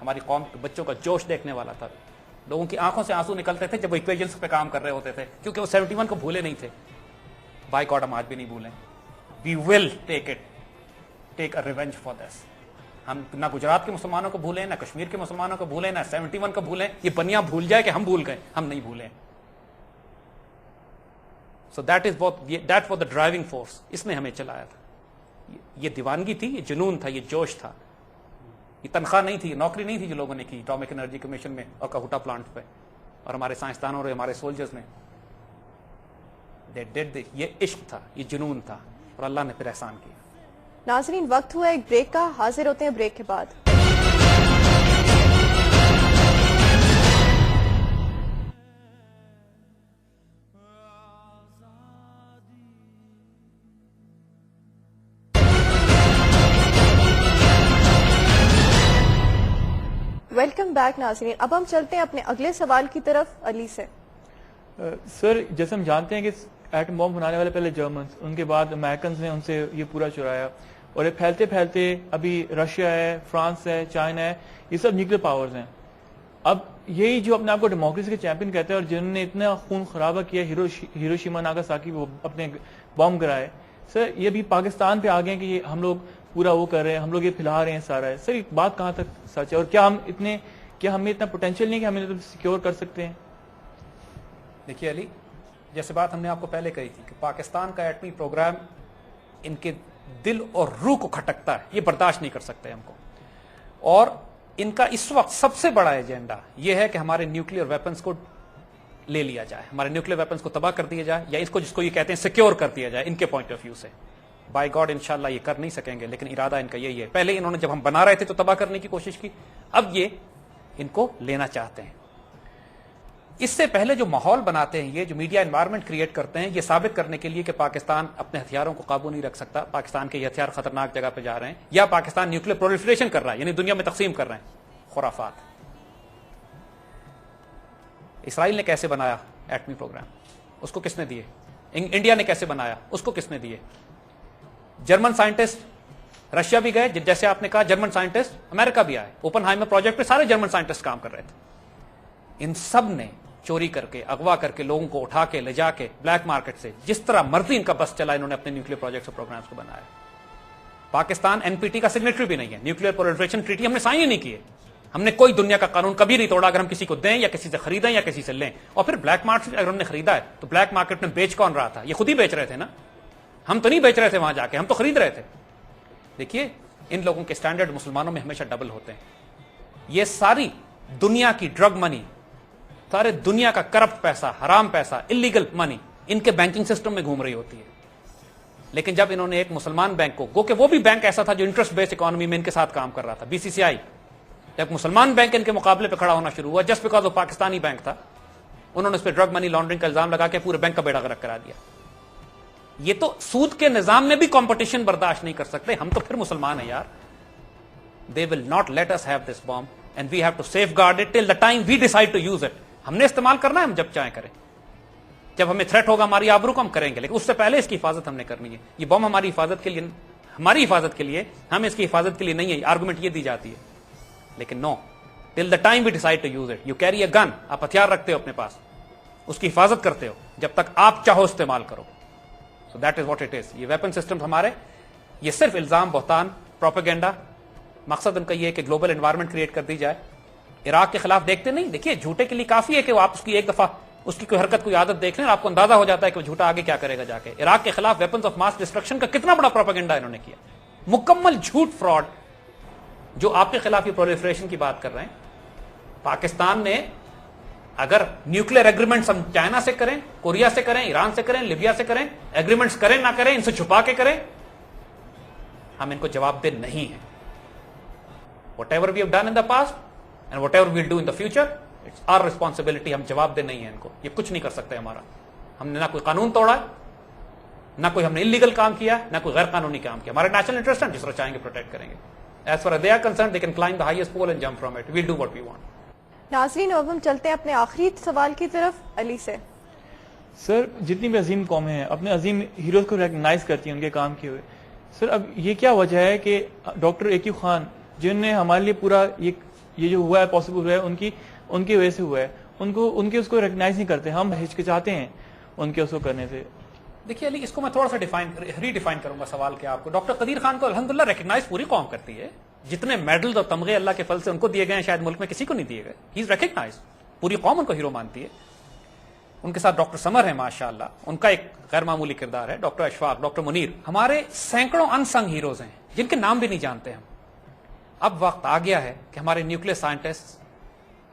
ہماری قوم کے بچوں کا جوش دیکھنے والا تھا, لوگوں کی آنکھوں سے آنسو نکلتے تھے جب وہ اکویشنز پہ کام کر رہے ہوتے تھے, کیونکہ وہ 71 کو بھولے نہیں تھے. بائی گاڈ ہم آج بھی نہیں بھولیں. وی ول ٹیک اے ریونج فار دس. ہم نہ گجرات کے مسلمانوں کو بھولیں, نہ کشمیر کے مسلمانوں کو بھولیں, نہ 71 کو بھولیں. یہ بنیاں بھول جائے کہ ہم بھول گئے, ہم نہیں بھولیں. So that was the driving force. اس نے ہمیں چلایا تھا. یہ دیوانگی تھی, یہ جنون تھا, یہ جوش تھا. یہ تنخواہ نہیں تھی, نوکری نہیں تھی جو لوگوں نے کی اٹامک انرجی کمیشن میں اور کہوٹا پلانٹ پہ, اور ہمارے سائنسدانوں اور ہمارے سولجرز نے. یہ عشق تھا, یہ جنون تھا, اور اللہ نے پھر احسان کیا. ناظرین وقت ہوا ایک بریک کا, حاضر ہوتے ہیں بریک کے بعد. ویلکم بیک ناظرین. اب ہم چلتے ہیں اپنے اگلے سوال کی طرف, علی سے. سر جیسے ہم جانتے ہیں کہ ایٹم بم بنانے والے پہلے جرمنز, ان کے بعد امریکنز نے ان سے یہ پورا چرایا, اور یہ پھیلتے پھیلتے ابھی رشیا ہے, فرانس ہے, چائنا ہے, یہ سب نیوکلیر پاورز ہیں. اب یہی جو اپنے آپ کو ڈیموکریسی کے چیمپئن کہتے ہیں اور جنہوں نے اتنا خون خرابہ کیا, ہیروشیما ناگاساکی وہ اپنے بم گرائے, سر یہ بھی پاکستان پہ آ گئے ہیں کہ یہ ہم لوگ پورا وہ کر رہے ہیں, ہم لوگ یہ پھیلا رہے ہیں سارا ہے. سر یہ بات کہاں تک سچ ہے, اور کیا ہم اتنے کیا ہمیں اتنا پوٹینشیل نہیں کہ ہمیں سیکیور کر سکتے ہیں؟ دیکھیے علی، جیسے بات ہم نے آپ کو پہلے کہی تھی کہ پاکستان کا ایٹمی پروگرام ان کے دل اور روح کو کھٹکتا ہے، یہ برداشت نہیں کر سکتے ہم کو. اور ان کا اس وقت سب سے بڑا ایجنڈا یہ ہے کہ ہمارے نیوکلیئر ویپنز کو لے لیا جائے، ہمارے نیوکلیئر ویپنز کو تباہ کر دیا جائے، یا اس کو جس کو یہ کہتے ہیں سیکیور کر دیا جائے ان کے پوائنٹ آف ویو سے. بائی گاڈ انشاءاللہ یہ کر نہیں سکیں گے، لیکن ارادہ ان کا یہی ہے. پہلے انہوں نے جب ہم بنا رہے تھے تو تباہ کرنے کی کوشش کی، اب یہ ان کو لینا چاہتے ہیں. اس سے پہلے جو ماحول بناتے ہیں، یہ جو میڈیا انوائرمنٹ کریٹ کرتے ہیں، یہ ثابت کرنے کے لیے کہ پاکستان اپنے ہتھیاروں کو قابو نہیں رکھ سکتا، پاکستان کے یہ ہتھیار خطرناک جگہ پہ جا رہے ہیں، یا پاکستان نیوکلیئر پرولیفریشن کر رہا ہے، یعنی دنیا میں تقسیم کر رہے ہیں. خرافات. اسرائیل نے کیسے بنایا ایٹمی پروگرام؟ اس کو کس نے دیے؟ انڈیا نے کیسے بنایا؟ اس کو کس نے دیے؟ جرمن سائنٹسٹ رشیا بھی گئے، جیسے آپ نے کہا جرمن سائنٹسٹ امریکہ بھی آئے. اوپن ہائمر پروجیکٹ پہ سارے جرمن سائنٹسٹ کام کر رہے تھے. ان سب نے چوری کر کے، اغوا کر کے، لوگوں کو اٹھا کے لے جا کے بلیک مارکیٹ سے جس طرح مرضی ان کا بس چلا، انہوں نے اپنے نیوکلیئر پروجیکٹس اور پروگرامز کو بنایا. پاکستان NPT کا سگنیٹری بھی نہیں ہے، نیوکلیئر پرولیفریشن ٹریٹی ہم نے سائن ہی نہیں کیے. ہم نے کوئی دنیا کا قانون کبھی نہیں توڑا. اگر ہم کسی کو دیں یا کسی سے خریدیں یا کسی سے لیں، اور پھر بلیک مارکیٹ اگر ہم نے خریدا ہے تو بلیک مارکیٹ میں بیچ کون رہا تھا؟ یہ خود ہی بیچ رہے تھے نا، ہم تو نہیں بیچ رہے تھے وہاں جا کے، ہم تو خرید رہے تھے. دیکھیے ان لوگوں کے سٹینڈرڈ مسلمانوں میں ہمیشہ ڈبل ہوتے ہیں. یہ ساری دنیا کی ڈرگ منی، سارے دنیا کا کرپٹ پیسہ، حرام پیسہ، انلیگل منی ان کے بینکنگ سسٹم میں گھوم رہی ہوتی ہے. لیکن جب انہوں نے ایک مسلمان بینک کو، گو کہ وہ بھی بینک ایسا تھا جو انٹرسٹ بیسڈ اکانومی میں ان کے ساتھ کام کر رہا تھا، BCCI، جب مسلمان بینک ان کے مقابلے پہ کھڑا ہونا شروع ہوا جسٹ بیکاز وہ پاکستانی بینک تھا، انہوں نے اس پہ ڈرگ منی لانڈرنگ کا الزام لگا کے پورے بینک کا بیڑا غرق کرا دیا. یہ تو سود کے نظام میں بھی کمپٹیشن برداشت نہیں کر سکتے. ہم تو پھر مسلمان ہیں یار. They will not let us have this bomb and we have to safeguard it till the time we decide to use it. ہم نے استعمال کرنا ہے، ہم جب چاہیں کریں. جب ہمیں تھریٹ ہوگا ہماری آبرو کو ہم کریں گے، لیکن اس سے پہلے اس کی حفاظت ہم نے کرنی ہے. یہ بم ہماری حفاظت کے لیے، ہماری حفاظت کے لیے، ہم اس کی حفاظت کے لیے نہیں ہے. آرگومنٹ یہ دی جاتی ہے، لیکن no, till the time we decide to use it. You carry a gun, آپ ہتھیار رکھتے ہو اپنے پاس، اس کی حفاظت کرتے ہو جب تک آپ چاہو استعمال کرو. So that is what it is. یہ ویپن سسٹم ہمارے، یہ صرف الزام، بہتان، پروپیگنڈا، مقصد ان کا یہ ہے کہ گلوبل انوائرمنٹ کریٹ کر دی جائے. عراق کے خلاف دیکھتے نہیں، دیکھیے جھوٹے کے لیے کافی ہے کہ وہ آپ اس کی ایک دفعہ اس کی کوئی حرکت، کوئی عادت دیکھ لیں، آپ کو اندازہ ہو جاتا ہے کہ وہ جھوٹا آگے کیا کرے گا جا کے. عراق کے خلاف ویپنز آف ماس ڈسٹرکشن کا کتنا بڑا پروپیگنڈا انہوں نے کیا، مکمل جھوٹ، فراڈ. جو آپ کے خلاف یہ پرولیفریشن کی بات کر رہے ہیں، پاکستان نے اگر نیوکلیئر ایگریمنٹس ہم چائنا سے کریں، کوریا سے کریں، ایران سے کریں، لیبیا سے کریں، ایگریمنٹس کریں نہ کریں، ان سے چھپا کے کریں، ہم ان کو جواب دہ نہیں ہیں. Whatever we have done in the past and whatever we'll do in the future, it's our responsibility. ہم جواب دہ نہیں ہیں ان کو. یہ کچھ نہیں کر سکتے ہمارا. ہم نے نہ کوئی قانون توڑا، نہ کوئی ہم نے انلیگل کام کیا، نہ کوئی غیر قانونی کام کیا. ہمارے نیشنل انٹرسٹ ہیں، جس طرح چاہیں گے پروٹیکٹ کریں گے. As far as they are concerned, they can climb the highest pole and jump from it. We'll do what we want. ناظرین اب ہم چلتے ہیں اپنے آخری سوال کی طرف. علی سے. سر جتنی بھی عظیم قومیں ہیں اپنے عظیم ہیروز کو ریکگنائز کرتی ہیں ان کے کام کیے ہوئے. سر اب یہ کیا وجہ ہے کہ ڈاکٹر ایکیوب خان جن نے ہمارے لیے پورا یہ جو ہوا ہے پاسبل ہوا ہے ان کی وجہ سے ہوا ہے، ان کے اس کو ریکگنائز نہیں کرتے، ہم ہچکچاتے ہیں ان کے اس کو کرنے سے. دیکھیے علی، اس کو میں تھوڑا سا ری ڈیفائن کروں گا سوال کے آپ کو. ڈاکٹر قدیر خان کو الحمدللہ ریکگنائز پوری قوم کرتی ہے. جتنے میڈلز اور تمغے اللہ کے فضل سے ان کو دیے گئے ہیں شاید ملک میں کسی کو نہیں دیے گئے. ہی از ریکگنائز، پوری قوم ان کو ہیرو مانتی ہے. ان کے ساتھ ڈاکٹر سمر ہیں ماشاءاللہ، ان کا ایک غیر معمولی کردار ہے. ڈاکٹر اشفاق، ڈاکٹر منیر، ہمارے سینکڑوں ان سنگ ہیروز ہیں جن کے نام بھی نہیں جانتے ہم. اب وقت آ گیا ہے کہ ہمارے نیوکلیئر سائنٹسٹ،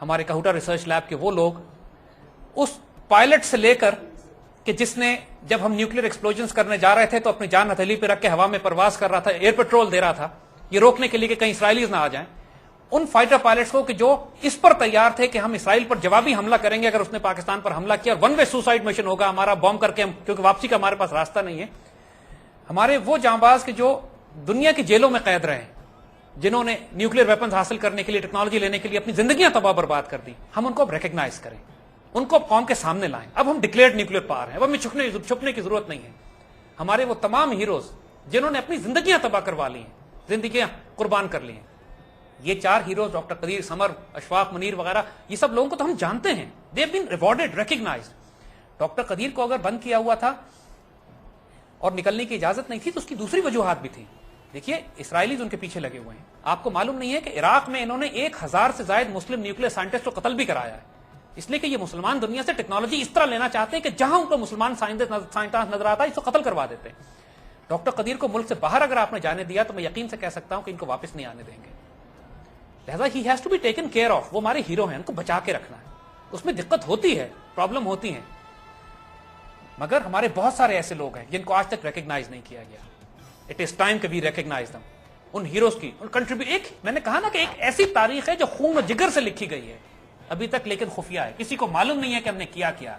ہمارے کہوٹا ریسرچ لیب کے وہ لوگ، اس پائلٹ سے لے کر کہ جس نے جب ہم نیوکلیئر ایکسپلوژنز کرنے جا رہے تھے تو اپنی جان ہتھیلی پہ رکھ کے ہوا میں پرواز کر رہا تھا، ایئر پیٹرول دے رہا تھا یہ روکنے کے لیے کہ کہیں اسرائیلیز نہ آ جائیں، ان فائٹر پائلٹس کو کہ جو اس پر تیار تھے کہ ہم اسرائیل پر جوابی حملہ کریں گے اگر اس نے پاکستان پر حملہ کیا، ون وے سوسائڈ مشن ہوگا ہمارا، بم کر کے ہم، کیونکہ واپسی کا ہمارے پاس راستہ نہیں ہے. ہمارے وہ جانباز کہ جو دنیا کی جیلوں میں قید رہے، جنہوں نے نیوکلیئر ویپنز حاصل کرنے کے لیے، ٹیکنالوجی لینے کے لیے اپنی زندگیاں تباہ برباد کر دی، ہم ان کو اب ریکگنائز کریں، ان کو قوم کے سامنے لائیں. اب ہم ڈکلیئرڈ نیوکلیئر پاور ہیں، اب ہمیں چھپنے کی ضرورت نہیں ہے. ہمارے وہ تمام ہیروز جنہوں نے اپنی زندگیاں تباہ کروا لی ہیں، زندگیاں قربان کر لی ہیں، یہ چار ہیروز ڈاکٹر قدیر، سمر، اشفاق، منیر وغیرہ، یہ سب لوگوں کو تو ہم جانتے ہیں. They have been rewarded, recognised. Doctor Qadeer کو اگر بند کیا ہوا تھا اور نکلنے کی اجازت نہیں تھی تو اس کی دوسری وجوہات بھی تھی. دیکھیے اسرائیلیز ان کے پیچھے لگے ہوئے ہیں. آپ کو معلوم نہیں ہے کہ عراق میں انہوں نے 1000 سے زائد مسلم نیوکلیئر سائنٹسٹ کو قتل بھی کرایا ہے, اس لیے کہ یہ مسلمان دنیا سے ٹیکنالوجی اس طرح لینا چاہتے ہیں کہ جہاں ان کو مسلمان سائنسداں نظر آتا ہے اس کو قتل کروا دیتے ہیں. ڈاکٹر قدیر کو ملک سے باہر اگر آپ نے جانے دیا تو میں یقین سے کہہ سکتا ہوں کہ ان کو واپس نہیں آنے دیں گے. لہذا he has to be taken care of. وہ ہمارے ہیرو ہیں, ان کو بچا کے رکھنا ہے. اس میں دقت ہوتی ہے, پرابلم ہوتی ہیں, مگر ہمارے بہت سارے ایسے لوگ ہیں جن کو آج تک ریکگنائز نہیں کیا گیا. اٹ از ٹائم کہ وی ریکگنائز دم. ان ہیروز کی ایک میں نے کہا نا کہ ایک ایسی تاریخ ہے جو خون و جگر سے لکھی گئی ہے ابھی تک, لیکن خفیہ ہے, کسی کو معلوم نہیں ہے کہ ہم نے کیا کیا.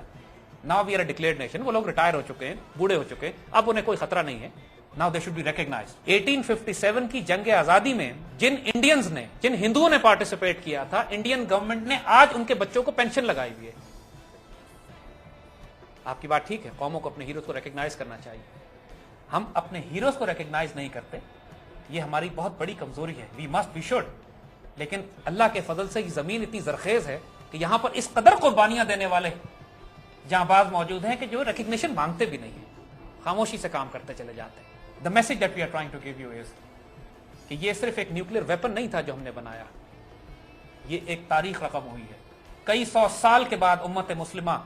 Now we are a declared nation. وہ لوگ ریٹائر ہو چکے ہیں, بوڑھے ہو چکے ہیں, اب انہیں کوئی خطرہ نہیں ہے. Now they should be recognised. 1857 کی جنگ آزادی میں جن انڈینز نے, جن ہندوؤں نے پارٹیسپیٹ کیا تھا, انڈین گورنمنٹ نے آج ان کے بچوں کو پینشن لگائی ہوئی ہے. آپ کی بات ٹھیک ہے, قوموں کو اپنے ہیروز کو ریکگنائز کرنا چاہیے. ہم اپنے ہیروز کو ریکگنائز نہیں کرتے, یہ ہماری بہت بڑی کمزوری ہے. We must be should. لیکن اللہ کے فضل سے یہ زمین اتنی زرخیز ہے کہ یہاں پر اس قدر قربانیاں دینے والے جہاں باز موجود ہیں کہ جو ریکگنیشن مانگتے بھی نہیں ہیں, خاموشی سے کام کرتے چلے جاتے ہیں. The message that we are trying to give you is کہ یہ صرف ایک نیوکلیئر ویپن نہیں تھا جو ہم نے بنایا, یہ ایک تاریخ رقم ہوئی ہے. کئی سو سال کے بعد امت مسلمہ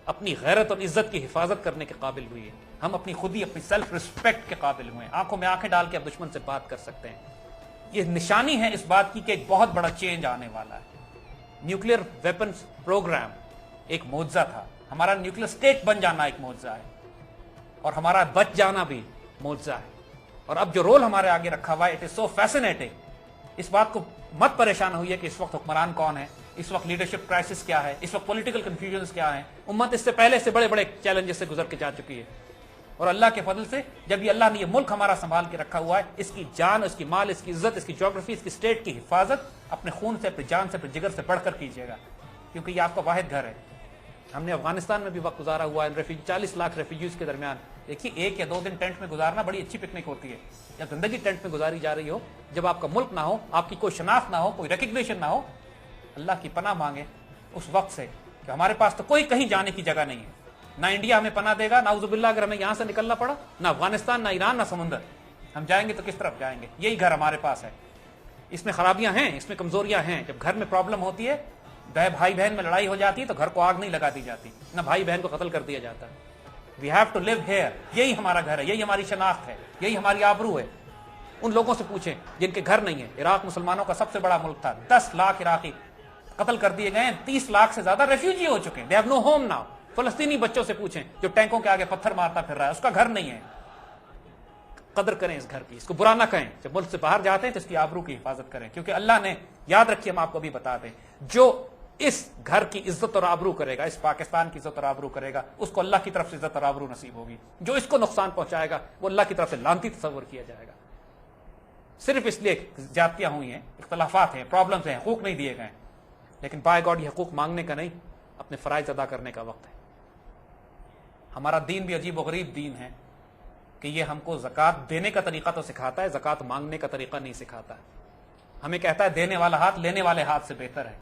اپنی غیرت اور عزت کی حفاظت کرنے کے قابل ہوئی ہے. ہم اپنی خودی, اپنی سیلف ریسپیکٹ کے قابل ہوئے ہیں. آنکھوں میں آنکھیں ڈال کے اب دشمن سے بات کر سکتے ہیں. یہ نشانی ہے اس بات کی کہ ایک بہت بڑا چینج آنے والا ہے. نیوکلیئر ویپنز پروگرام ایک معجزہ تھا, ہمارا نیوکلیئر اسٹیٹ بن جانا ایک معجزہ ہے, اور ہمارا بچ جانا بھی معجزہ ہے. اور اب جو رول ہمارے آگے رکھا ہوا ہے, اٹ از سو فیسنیٹنگ. اس بات کو مت پریشان ہوئی ہے کہ اس وقت حکمران کون ہے, اس وقت لیڈرشپ کرائسس کیا ہے, اس وقت پولیٹیکل کنفیوژنز کیا ہیں. امت اس سے پہلے سے بڑے بڑے چیلنجز سے گزر کے جا چکی ہے, اور اللہ کے فضل سے جب یہ اللہ نے یہ ملک ہمارا سنبھال کے رکھا ہوا ہے, اس کی جان, اس کی مال, اس کی عزت, اس کی جغرافی, اس کی اسٹیٹ کی حفاظت اپنے خون سے, اپنی جان سے, اپنے جگر سے بڑھ کر کیجیے گا, کیونکہ یہ آپ کا واحد گھر ہے. ہم نے افغانستان میں بھی وقت گزارا ہوا ہے, 40 لاکھ ریفیوجیز کے درمیان. دیکھیے 1 یا 2 دن ٹینٹ میں گزارنا بڑی اچھی پکنک ہوتی ہے. جب زندگی ٹینٹ میں گزاری جا رہی ہو, جب آپ کا ملک نہ ہو, آپ کی کوئی شناخت نہ ہو, کوئی ریکگنیشن نہ ہو, اللہ کی پناہ مانگے اس وقت سے کہ ہمارے پاس تو کوئی کہیں جانے کی جگہ نہیں ہے. نہ انڈیا ہمیں پناہ دے گا, نعوذ باللہ اگر ہمیں یہاں سے نکلنا پڑا, نہ افغانستان, نہ ایران, نہ سمندر. ہم جائیں گے تو کس طرف جائیں گے؟ یہی گھر ہمارے پاس ہے. اس میں خرابیاں ہیں, اس میں کمزوریاں ہیں. جب گھر میں پرابلم ہوتی ہے, بھائی بہن میں لڑائی ہو جاتی ہے, تو گھر کو آگ نہیں لگا دی جاتی, نہ بھائی بہن کو قتل کر دیا جاتا ہے. We have to live here. یہی ہمارا گھر ہے, یہی ہماری شناخت ہے, یہی ہماری آبرو ہے. ان لوگوں سے پوچھیں جن کے گھر نہیں ہے. عراق مسلمانوں کا سب سے بڑا ملک تھا, 10 لاکھ عراقی قتل کر دیے گئے ہیں, 30 لاکھ سے زیادہ ریفیوجی ہو چکے ہیں. They have no home now. فلسطینی بچوں سے پوچھیں جو ٹینکوں کے آگے پتھر مارتا پھر رہا ہے, اس کا گھر نہیں ہے. قدر کریں اس گھر کی, اس کو برا نہ کہیں. جب ملک سے باہر جاتے ہیں تو اس کی آبرو کی حفاظت کریں, کیونکہ اللہ نے, یاد رکھیے ہم آپ کو بھی بتا دیں, جو اس گھر کی عزت اور آبرو کرے گا, اس پاکستان کی عزت اور آبرو کرے گا, اس کو اللہ کی طرف سے عزت اور آبرو نصیب ہوگی. جو اس کو نقصان پہنچائے گا وہ اللہ کی طرف سے لعنتی تصور کیا جائے گا. صرف اس لیے زیادتیاں ہوئی ہیں, اختلافات ہیں, پرابلمز ہیں, حقوق نہیں دیے گئے, لیکن بائی گاڈ یہ حقوق مانگنے کا نہیں, اپنے فرائض ادا کرنے کا وقت ہے. ہمارا دین بھی عجیب و غریب دین ہے کہ یہ ہم کو زکوٰۃ دینے کا طریقہ تو سکھاتا ہے, زکوٰۃ مانگنے کا طریقہ نہیں سکھاتا ہے. ہمیں کہتا ہے دینے والا ہاتھ لینے والے ہاتھ سے بہتر ہے.